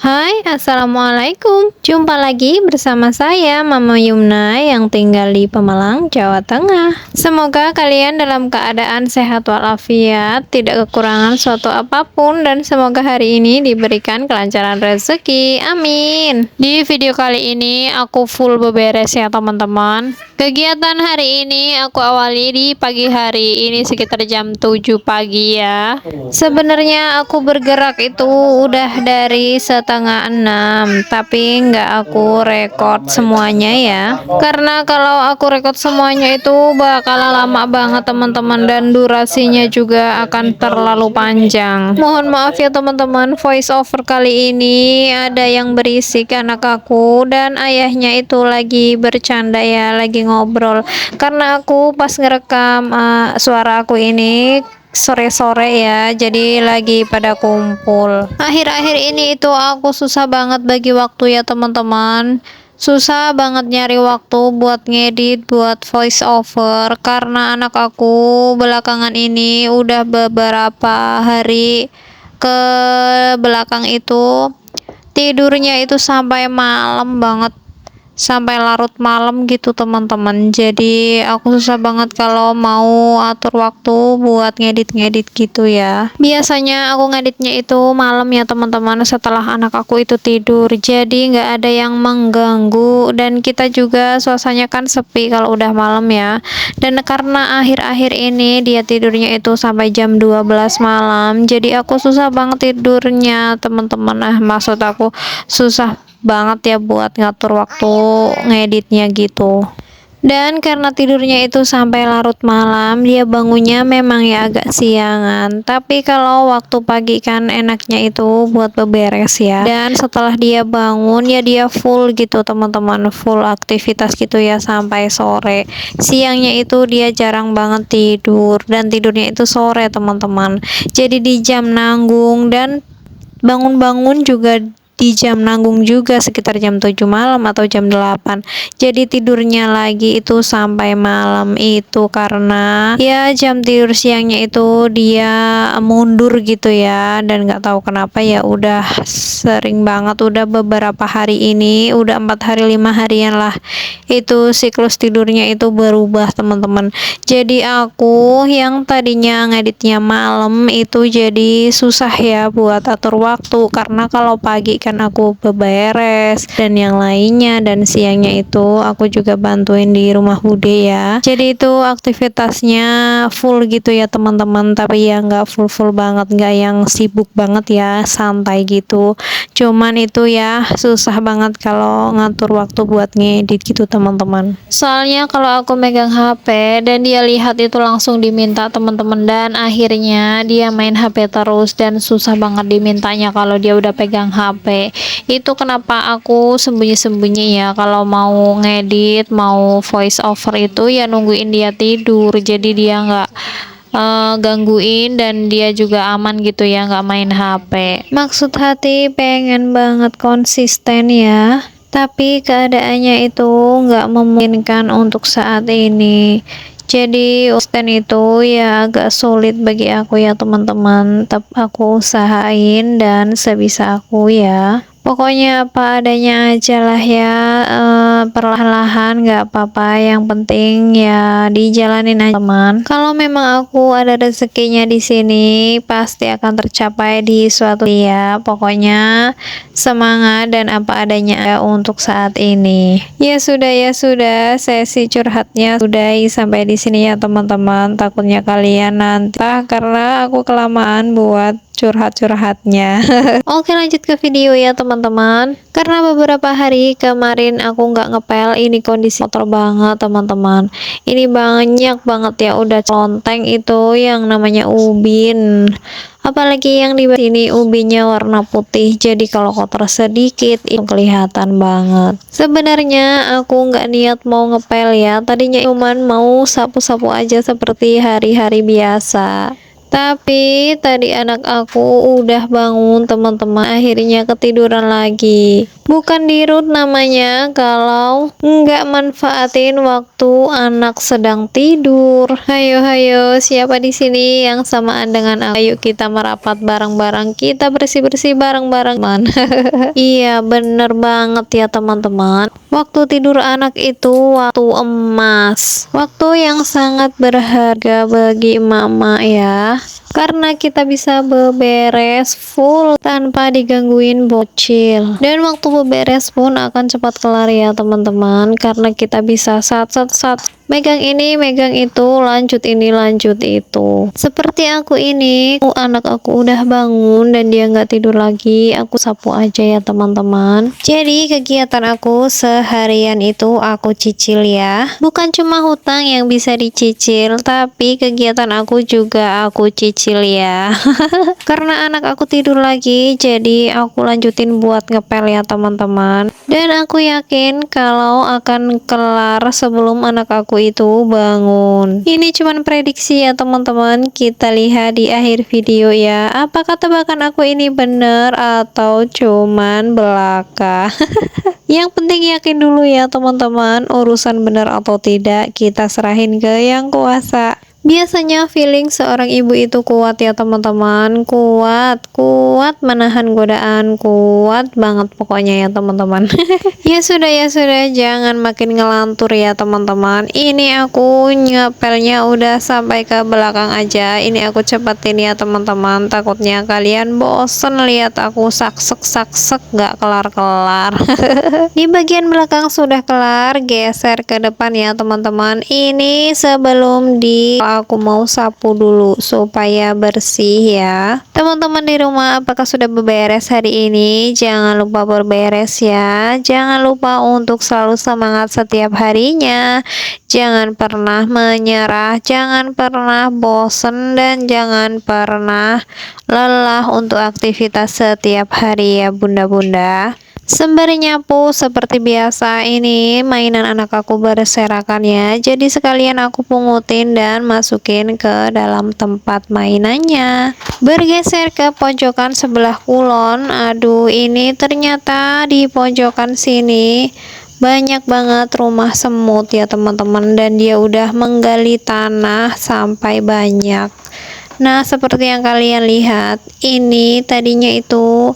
Hai, assalamualaikum. Jumpa lagi bersama saya, Mama Yumna, yang tinggal di Pemalang, Jawa Tengah. Semoga kalian dalam keadaan sehat walafiat, tidak kekurangan suatu apapun, dan semoga hari ini diberikan kelancaran rezeki. Amin. Di video kali ini, aku full beberes ya, teman-teman. Kegiatan hari ini aku awali di pagi hari ini sekitar jam 7 pagi ya. Sebenarnya aku bergerak itu udah dari setengah 6, tapi nggak aku rekod semuanya ya. Karena kalau aku rekod semuanya itu bakalan lama banget teman-teman, dan durasinya juga akan terlalu panjang. Mohon maaf ya teman-teman, voice over kali ini ada yang berisik anak aku, dan ayahnya itu lagi bercanda ya, lagi ngobrol. Karena aku pas ngerekam suara aku ini sore-sore ya, jadi lagi pada kumpul. Akhir-akhir ini itu aku susah banget bagi waktu ya teman-teman, susah banget nyari waktu buat ngedit, buat voice over, karena anak aku belakangan ini udah beberapa hari ke belakang itu tidurnya itu sampai malam banget, sampai larut malam gitu teman-teman. Jadi aku susah banget kalau mau atur waktu buat ngedit-ngedit gitu ya. Biasanya aku ngeditnya itu malam ya teman-teman, setelah anak aku itu tidur, jadi nggak ada yang mengganggu, dan kita juga suasananya kan sepi kalau udah malam ya. Dan karena akhir-akhir ini dia tidurnya itu sampai jam 12 malam, jadi aku susah banget tidurnya teman-teman. Maksud aku susah banget ya buat ngatur waktu ngeditnya gitu. Dan karena tidurnya itu sampai larut malam, dia bangunnya memang ya agak siangan. Tapi kalau waktu pagi kan enaknya itu buat beberes ya. Dan setelah dia bangun ya dia full gitu teman-teman, full aktivitas gitu ya sampai sore. Siangnya itu dia jarang banget tidur, dan tidurnya itu sore teman-teman. Jadi di jam nanggung, dan bangun-bangun juga di jam nanggung juga sekitar jam 7 malam atau jam 8. Jadi tidurnya lagi itu sampai malam itu karena ya jam tidur siangnya itu dia mundur gitu ya, dan nggak tahu kenapa ya udah sering banget, udah beberapa hari ini, udah 4 hari 5 harian lah itu siklus tidurnya itu berubah teman-teman. Jadi aku yang tadinya ngeditnya malam itu jadi susah ya buat atur waktu, karena kalau pagi kan aku beberes dan yang lainnya, dan siangnya itu aku juga bantuin di rumah bude ya. Jadi itu aktivitasnya full gitu ya teman-teman, tapi ya nggak full banget, nggak yang sibuk banget ya, santai gitu. Cuman itu ya susah banget kalau ngatur waktu buat ngedit gitu teman-teman. Soalnya kalau aku megang HP dan dia lihat itu langsung diminta teman-teman, dan akhirnya dia main HP terus, dan susah banget dimintanya kalau dia udah pegang HP. Itu kenapa aku sembunyi-sembunyi ya kalau mau ngedit, mau voice over itu ya nungguin dia tidur, jadi dia nggak gangguin, dan dia juga aman gitu ya, nggak main HP. Maksud hati pengen banget konsisten ya, tapi keadaannya itu nggak memungkinkan untuk saat ini. Jadi konsisten itu ya agak sulit bagi aku ya teman-teman. Tetap aku usahain dan sebisa aku ya. Pokoknya apa adanya aja lah ya, perlahan-lahan nggak apa-apa, yang penting ya dijalanin aja teman. Kalau memang aku ada rezekinya di sini, pasti akan tercapai di suatu ya. Pokoknya semangat dan apa adanya ya untuk saat ini. Ya sudah, sesi curhatnya sudah sampai di sini ya teman-teman. Takutnya kalian nanti karena aku kelamaan buat curhat-curhatnya. Oke, lanjut ke video ya teman-teman. Karena beberapa hari kemarin aku nggak ngepel, ini kondisi kotor banget teman-teman. Ini banyak banget ya udah lonteng itu yang namanya ubin. Apalagi yang di sini ubinya warna putih, jadi kalau kotor sedikit itu kelihatan banget. Sebenarnya aku nggak niat mau ngepel ya, tadinya cuman mau sapu-sapu aja seperti hari-hari biasa. Tapi tadi anak aku udah bangun teman-teman, akhirnya ketiduran lagi. Bukan dirut namanya kalau nggak manfaatin waktu anak sedang tidur. Hayo hayo, siapa di sini yang samaan dengan aku? Ayo kita merapat bareng-bareng, kita bersih-bersih bareng-bareng, teman. Iya, bener banget ya teman-teman. Waktu tidur anak itu waktu emas, waktu yang sangat berharga bagi mama ya. Karena kita bisa beberes full tanpa digangguin bocil. Dan waktu beberes pun akan cepat kelar ya teman-teman. Karena kita bisa sat megang ini, megang itu, lanjut ini, lanjut itu. Seperti aku ini, anak aku udah bangun dan dia nggak tidur lagi, aku sapu aja ya teman-teman. Jadi kegiatan aku seharian itu aku cicil ya. Bukan cuma hutang yang bisa dicicil, tapi kegiatan aku juga aku cicil ya. Karena anak aku tidur lagi, jadi aku lanjutin buat ngepel ya teman-teman. Dan aku yakin kalau akan kelar sebelum anak aku itu bangun. Ini cuman prediksi ya teman-teman, kita lihat di akhir video ya, apakah tebakan aku ini bener atau cuman belaka. Yang penting yakin dulu ya teman-teman, urusan bener atau tidak kita serahin ke yang kuasa. Biasanya feeling seorang ibu itu kuat ya teman-teman, kuat menahan godaan, kuat banget pokoknya ya teman-teman. Ya sudah, jangan makin ngelantur ya teman-teman. Ini aku nyepelnya udah sampai ke belakang aja. Ini aku cepetin ya teman-teman, takutnya kalian bosen lihat aku saksek gak kelar-kelar. Di bagian belakang sudah kelar, geser ke depan ya teman-teman. Ini sebelum aku mau sapu dulu supaya bersih ya. Teman-teman di rumah, apakah sudah beberes hari ini? Jangan lupa berberes ya. Jangan lupa untuk selalu semangat setiap harinya. Jangan pernah menyerah, jangan pernah bosen, dan jangan pernah lelah untuk aktivitas setiap hari ya bunda-bunda. Sembari nyapu seperti biasa, ini mainan anak aku berserakan ya. Jadi sekalian aku pungutin dan masukin ke dalam tempat mainannya. Bergeser ke pojokan sebelah kulon. Aduh, ini ternyata di pojokan sini banyak banget rumah semut ya teman-teman, dan dia udah menggali tanah sampai banyak. Nah, seperti yang kalian lihat, ini tadinya itu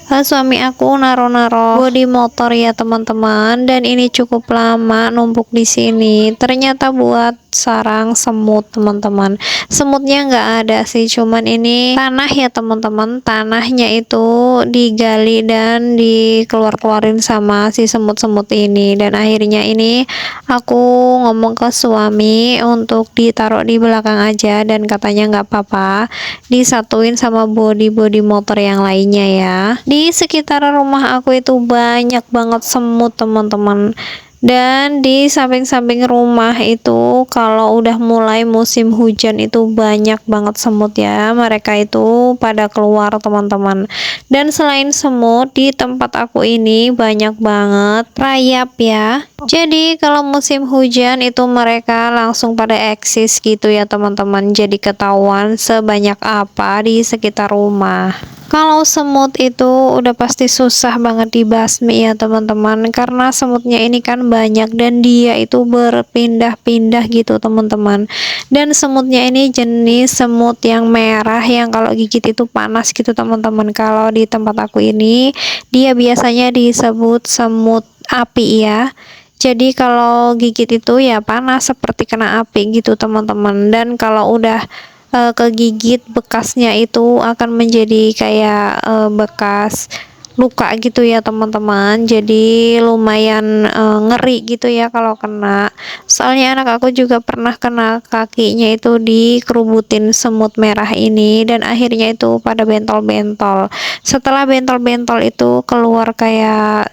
suami aku naro-naro bodi motor ya teman-teman, dan ini cukup lama numpuk di sini. Ternyata buat sarang semut teman-teman. Semutnya nggak ada sih, cuman ini tanah ya teman-teman. Tanahnya itu digali dan dikeluarin sama si semut-semut ini, dan akhirnya ini aku ngomong ke suami untuk ditaruh di belakang aja, dan katanya nggak apa-apa disatuin sama bodi-bodi motor yang lainnya ya. Di sekitar rumah aku itu banyak banget semut teman-teman, dan di samping-samping rumah itu kalau udah mulai musim hujan itu banyak banget semut ya. Mereka itu pada keluar teman-teman. Dan selain semut, di tempat aku ini banyak banget rayap ya. Jadi kalau musim hujan itu mereka langsung pada eksis gitu ya teman-teman. Jadi ketahuan sebanyak apa di sekitar rumah. Kalau semut itu udah pasti susah banget dibasmi ya teman-teman, karena semutnya ini kan banyak dan dia itu berpindah-pindah gitu teman-teman. Dan semutnya ini jenis semut yang merah yang kalau gigit itu panas gitu teman-teman. Kalau di tempat aku ini dia biasanya disebut semut api ya. Jadi kalau gigit itu ya panas seperti kena api gitu teman-teman. Dan kalau udah kegigit, bekasnya itu akan menjadi kayak bekas luka gitu ya teman-teman. Jadi lumayan ngeri gitu ya kalau kena. Soalnya anak aku juga pernah kena kakinya itu dikerubutin semut merah ini, dan akhirnya itu pada bentol-bentol. Setelah bentol-bentol itu keluar kayak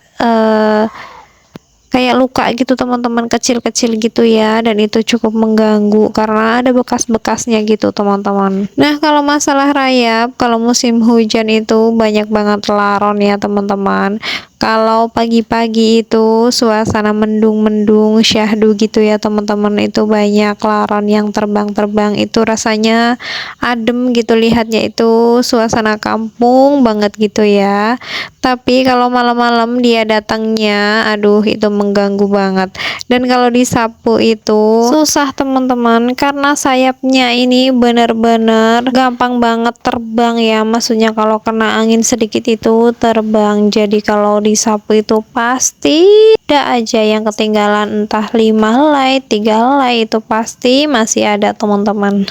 luka gitu teman-teman, kecil-kecil gitu ya, dan itu cukup mengganggu karena ada bekas-bekasnya gitu teman-teman. Nah, kalau masalah rayap, kalau musim hujan itu banyak banget laron ya teman-teman, kalau pagi-pagi itu suasana mendung-mendung syahdu gitu ya teman-teman, itu banyak laron yang terbang-terbang, itu rasanya adem gitu lihatnya, itu suasana kampung banget gitu ya. Tapi kalau malam-malam dia datangnya, aduh itu mengganggu banget. Dan kalau disapu itu susah teman-teman, karena sayapnya ini bener-bener gampang banget terbang ya. Maksudnya kalau kena angin sedikit itu terbang. Jadi kalau disapu itu pasti ada aja yang ketinggalan, entah 5 helai, 3 helai, itu pasti masih ada teman-teman.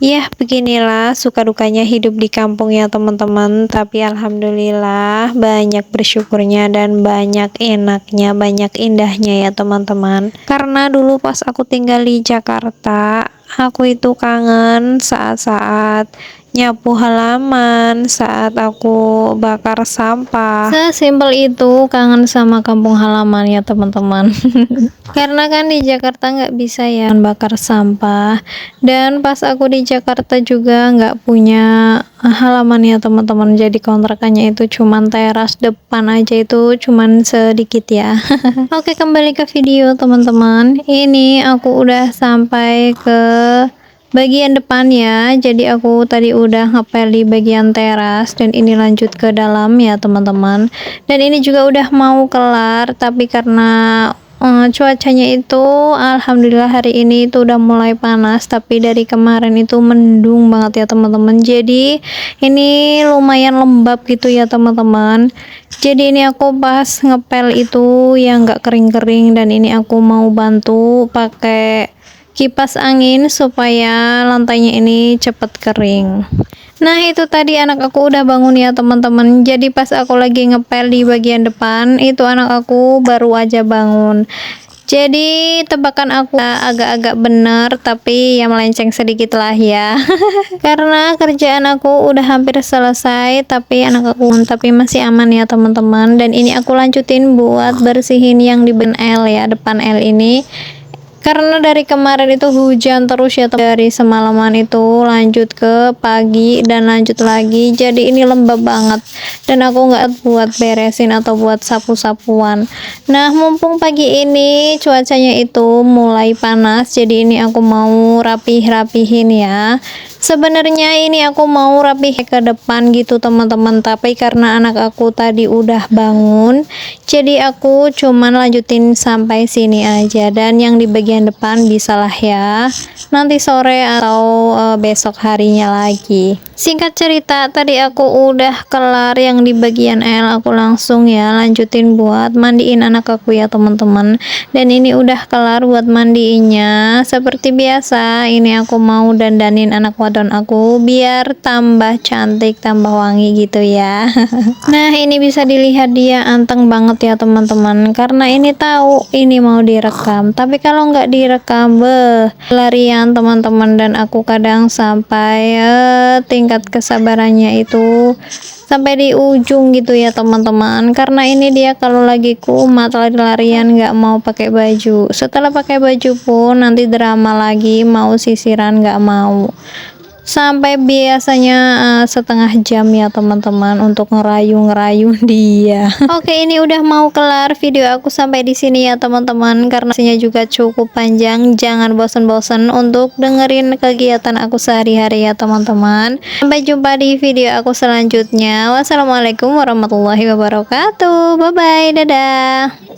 Ya, beginilah suka dukanya hidup di kampung ya teman-teman. Tapi alhamdulillah banyak bersyukurnya dan banyak enaknya, banyak indahnya ya teman-teman. Karena dulu pas aku tinggal di Jakarta, aku itu kangen saat-saat nyapu halaman, saat aku bakar sampah. Sesimpel itu, kangen sama kampung halaman ya teman-teman. Karena kan di Jakarta nggak bisa ya bakar sampah, dan pas aku di Jakarta juga nggak punya halaman ya teman-teman, jadi kontrakannya itu cuman teras depan aja, itu cuman sedikit ya. Oke, kembali ke video teman-teman, ini aku udah sampai ke bagian depan ya. Jadi aku tadi udah ngepel di bagian teras, dan ini lanjut ke dalam ya teman-teman. Dan ini juga udah mau kelar, tapi karena cuacanya itu alhamdulillah hari ini itu udah mulai panas, tapi dari kemarin itu mendung banget ya teman-teman. Jadi ini lumayan lembab gitu ya teman-teman. Jadi ini aku pas ngepel itu yang nggak kering-kering, dan ini aku mau bantu pakai kipas angin supaya lantainya ini cepet kering. Nah, itu tadi anak aku udah bangun ya teman-teman. Jadi pas aku lagi ngepel di bagian depan, itu anak aku baru aja bangun. Jadi tebakan aku agak-agak bener, tapi ya melenceng sedikit lah ya. Karena kerjaan aku udah hampir selesai, tapi anak aku tapi masih aman ya teman-teman. Dan ini aku lanjutin buat bersihin yang di depan L ya, depan L ini. Karena dari kemarin itu hujan terus ya, dari semalaman itu lanjut ke pagi dan lanjut lagi, jadi ini lembab banget dan aku nggak buat beresin atau buat sapu-sapuan. Nah, mumpung pagi ini cuacanya itu mulai panas, jadi ini aku mau rapih-rapihin ya. Sebenarnya ini aku mau rapih ke depan gitu teman-teman, tapi karena anak aku tadi udah bangun, jadi aku cuman lanjutin sampai sini aja, dan yang di bagian depan bisalah ya nanti sore atau besok harinya lagi. Singkat cerita, tadi aku udah kelar yang di bagian L, aku langsung ya lanjutin buat mandiin anak aku ya teman-teman. Dan ini udah kelar buat mandiinnya. Seperti biasa, ini aku mau dandanin anak wadon aku biar tambah cantik, tambah wangi gitu ya. Nah, ini bisa dilihat dia anteng banget ya teman-teman, karena ini tahu ini mau direkam. Tapi kalau nggak direkam, larian teman-teman, dan aku kadang sampai tingkat kesabarannya itu sampai di ujung gitu ya teman-teman. Karena ini dia kalau lagi kumat lari-larian nggak mau pakai baju, setelah pakai baju pun nanti drama lagi mau sisiran nggak mau, sampai biasanya setengah jam ya teman-teman untuk ngerayu dia. Oke, ini udah mau kelar video aku sampai di sini ya teman-teman, karena hasilnya juga cukup panjang. Jangan bosan-bosan untuk dengerin kegiatan aku sehari-hari ya teman-teman. Sampai jumpa di video aku selanjutnya. Wassalamualaikum warahmatullahi wabarakatuh. Bye bye, dadah.